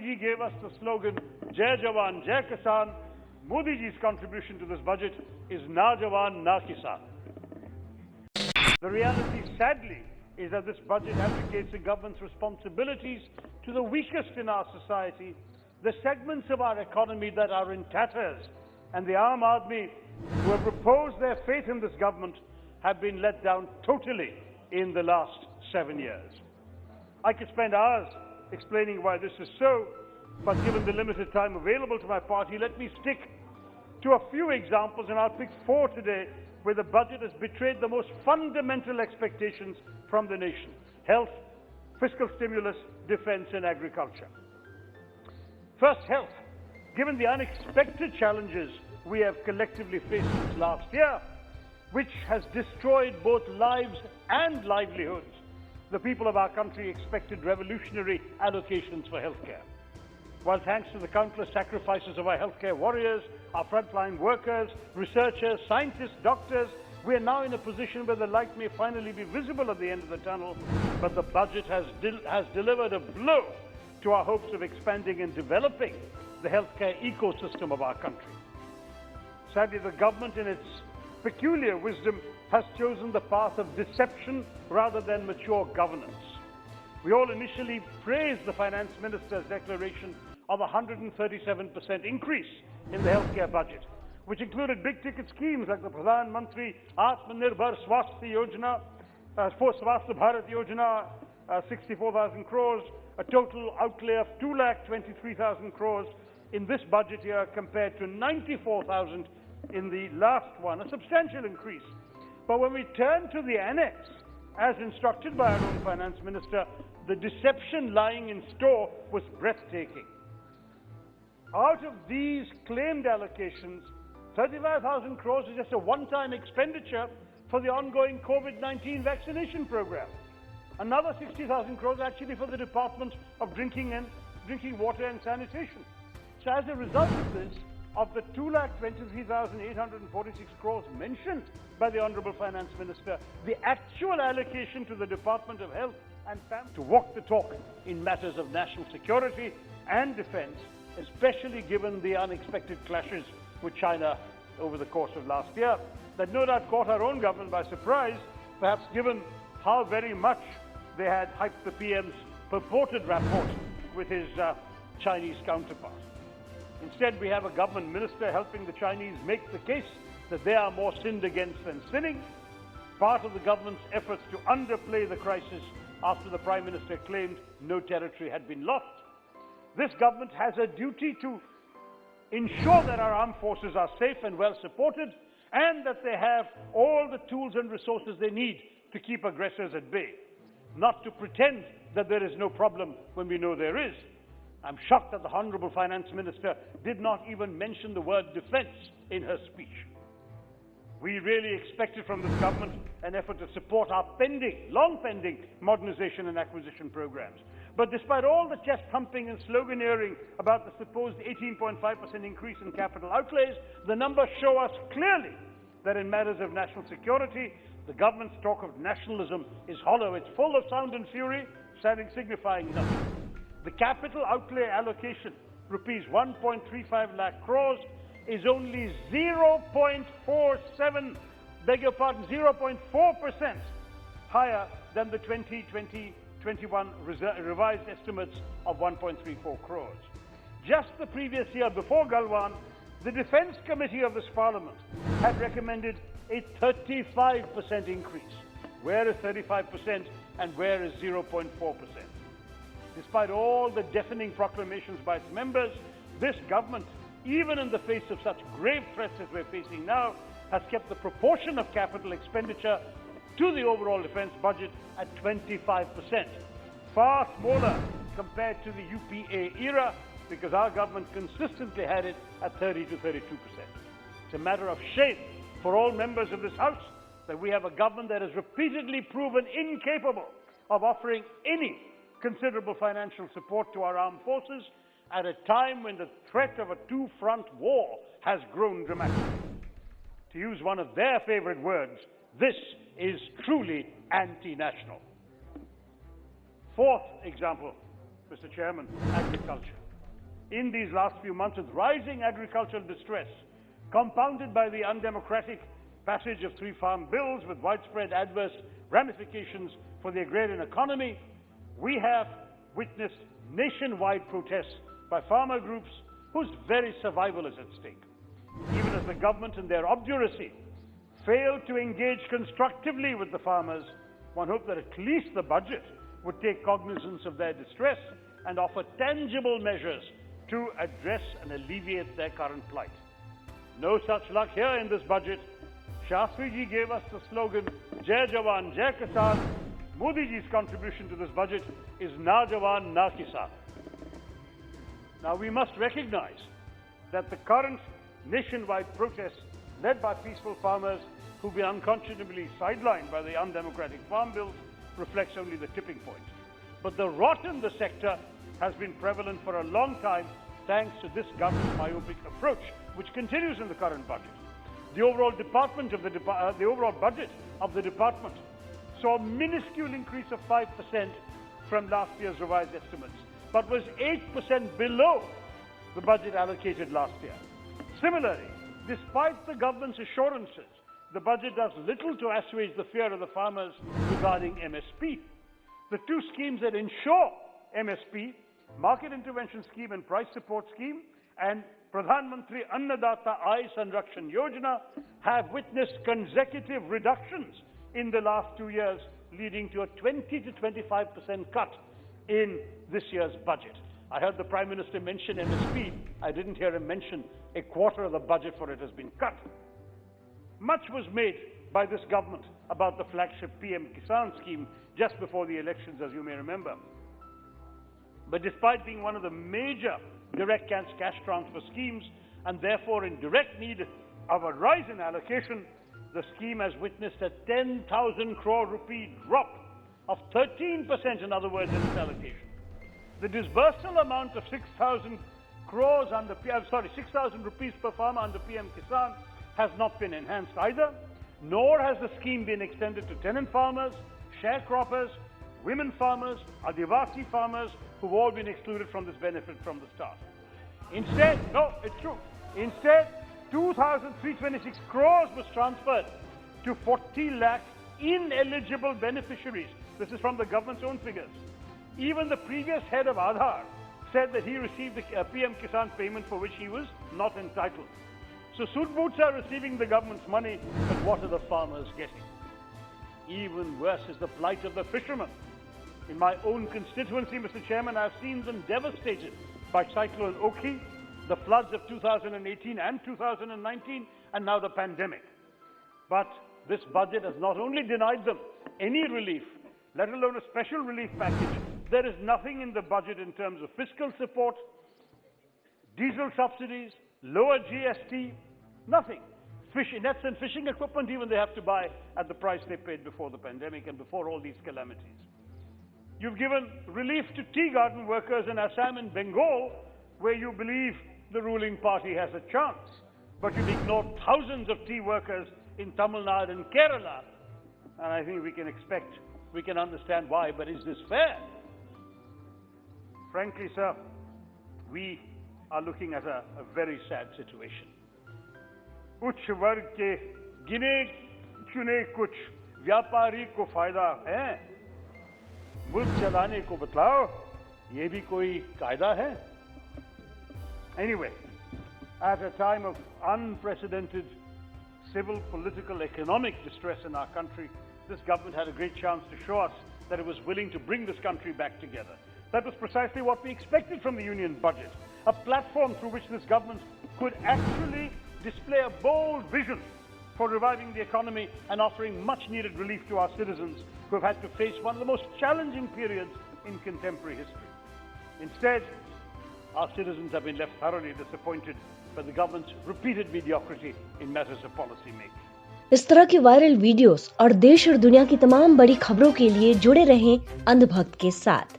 Ji gave us the slogan, Jai Jawan, Jai Kisan. Modi ji's contribution to this budget is Na Jawan, Na Kisan. The reality, sadly, is that this budget abdicates the government's responsibilities to the weakest in our society, the segments of our economy that are in tatters, and the Aam Aadmi who have reposed their faith in this government have been let down totally in the last 7 years. I could spend hours explaining why this is so, but given the limited time available to my party, let me stick to a few examples, and I'll pick 4 today where the budget has betrayed the most fundamental expectations from the nation: health, fiscal stimulus, defense and agriculture. First, health. Given the unexpected challenges we have collectively faced since last year, which has destroyed both lives and livelihoods, the people of our country expected revolutionary allocations for healthcare. While thanks to the countless sacrifices of our healthcare warriors, our frontline workers, researchers, scientists, doctors, we are now in a position where the light may finally be visible at the end of the tunnel, but the budget has delivered a blow to our hopes of expanding and developing the healthcare ecosystem of our country. Sadly, the government, in its peculiar wisdom, has chosen the path of deception rather than mature governance. We all initially praised the Finance Minister's declaration of a 137% increase in the healthcare budget, which included big-ticket schemes like the Pradhan Mantri Atmanirbhar Swasthya Yojana, Swasthya Bharat Yojana, 64,000 crores, a total outlay of 2,23,000 crores in this budget year compared to 94,000 in the last one, a substantial increase. But when we turn to the annex, as instructed by our own Finance Minister, the deception lying in store was breathtaking. Out of these claimed allocations, 35,000 crores is just a one-time expenditure for the ongoing COVID-19 vaccination program. Another 60,000 crores actually for the Department of Drinking Water and Sanitation. So as a result of this, of the 2,23,846 crores mentioned by the Honourable Finance Minister, the actual allocation to the Department of Health and Family to walk the talk in matters of national security and defence, especially given the unexpected clashes with China over the course of last year, that no doubt caught our own government by surprise, perhaps given how very much they had hyped the PM's purported rapport with his Chinese counterpart. Instead, we have a government minister helping the Chinese make the case that they are more sinned against than sinning, part of the government's efforts to underplay the crisis after the Prime Minister claimed no territory had been lost. This government has a duty to ensure that our armed forces are safe and well supported, and that they have all the tools and resources they need to keep aggressors at bay, not to pretend that there is no problem when we know there is. I'm shocked that the Honourable Finance Minister did not even mention the word defence in her speech. We really expected from this government an effort to support our long-pending modernisation and acquisition programs. But despite all the chest-thumping and sloganeering about the supposed 18.5% increase in capital outlays, the numbers show us clearly that in matters of national security, the government's talk of nationalism is hollow. It's full of sound and fury, signifying nothing. The capital outlay allocation, rupees 1.35 lakh crores, is only 0.47%, 0.4% higher than the 2020-21 revised estimates of 1.34 crores. Just the previous year, before Galwan, the Defence Committee of this Parliament had recommended a 35% increase. Where is 35% and where is 0.4%? Despite all the deafening proclamations by its members, this government, even in the face of such grave threats as we're facing now, has kept the proportion of capital expenditure to the overall defence budget at 25%, far smaller compared to the UPA era, because our government consistently had it at 30 to 32%. It's a matter of shame for all members of this House that we have a government that has repeatedly proven incapable of offering any considerable financial support to our armed forces at a time when the threat of a two-front war has grown dramatically. To use one of their favourite words, this is truly anti-national. Fourth example, Mr. Chairman, agriculture. in these last few months with rising agricultural distress, compounded by the undemocratic passage of 3 farm bills with widespread adverse ramifications for the agrarian economy, we have witnessed nationwide protests by farmer groups whose very survival is at stake. Even as the government in their obduracy failed to engage constructively with the farmers, one hoped that at least the budget would take cognizance of their distress and offer tangible measures to address and alleviate their current plight. No such luck here in this budget. Shastri ji gave us the slogan, Jai Jawan, Jai Kisan. Modi ji's contribution to this budget is Na Jawan, Na Kisan. Now we must recognize that the current nationwide protests led by peaceful farmers who've been unconscionably sidelined by the undemocratic farm bills reflects only the tipping point. But the rot in the sector has been prevalent for a long time thanks to this government's myopic approach, which continues in the current budget. The overall budget of the department saw a minuscule increase of 5% from last year's revised estimates, but was 8% below the budget allocated last year. Similarly, despite the government's assurances, the budget does little to assuage the fear of the farmers regarding MSP. The 2 schemes that ensure MSP, Market Intervention Scheme and Price Support Scheme, and Pradhan Mantri Annadata Aay Sanrakshan Yojana, have witnessed consecutive reductions in the last 2 years, leading to a 20 to 25% cut in this year's budget. I heard the Prime Minister mention MSP. I didn't hear him mention a quarter of the budget for it has been cut. Much was made by this government about the flagship PM Kisan scheme just before the elections, as you may remember. But despite being one of the major direct cash transfer schemes and therefore in direct need of a rise in allocation, the scheme has witnessed a 10,000 crore rupee drop of 13%, in other words, in its allocation. The disbursal amount of 6,000 rupees per farmer under PM Kisan has not been enhanced either, nor has the scheme been extended to tenant farmers, sharecroppers, women farmers, Adivasi farmers, who've all been excluded from this benefit from the start. Instead, no, it's true. Instead, 2,326 crores was transferred to 40 lakh ineligible beneficiaries. This is from the government's own figures. Even the previous head of Aadhaar said that he received the PM Kisan payment for which he was not entitled. So Sudboots are receiving the government's money, but what are the farmers getting? Even worse is the plight of the fishermen. In my own constituency, Mr. Chairman, I've seen them devastated by Cyclone Oki, the floods of 2018 and 2019, and now the pandemic. But this budget has not only denied them any relief, let alone a special relief package. There is nothing in the budget in terms of fiscal support, diesel subsidies, lower GST, nothing. Fishing nets and fishing equipment even they have to buy at the price they paid before the pandemic and before all these calamities. You've given relief to tea garden workers in Assam and Bengal, where you believe the ruling party has a chance. But you've ignored thousands of tea workers in Tamil Nadu and Kerala. And I think we can understand why, but is this fair? Frankly, sir, we are looking at a very sad situation. उच्च वर्ग के गिने चुने कुछ व्यापारी को फायदा है, मुल्क चलाने को बतलाओ, ये भी कोई कायदा है? Anyway, at a time of unprecedented civil, political, economic distress in our country, this government had a great chance to show us that it was willing to bring this country back together. That was precisely what we expected from the union budget, a platform through which this government could actually display a bold vision for reviving the economy and offering much needed relief to our citizens who have had to face one of the most challenging periods in contemporary history. Instead, our citizens have been left thoroughly disappointed by the government's repeated mediocrity in matters of policy making. इस तरह के viral videos और देश और दुनिया की तमाम बड़ी खबरों के लिए जुड़े रहें अंधभक्त के साथ।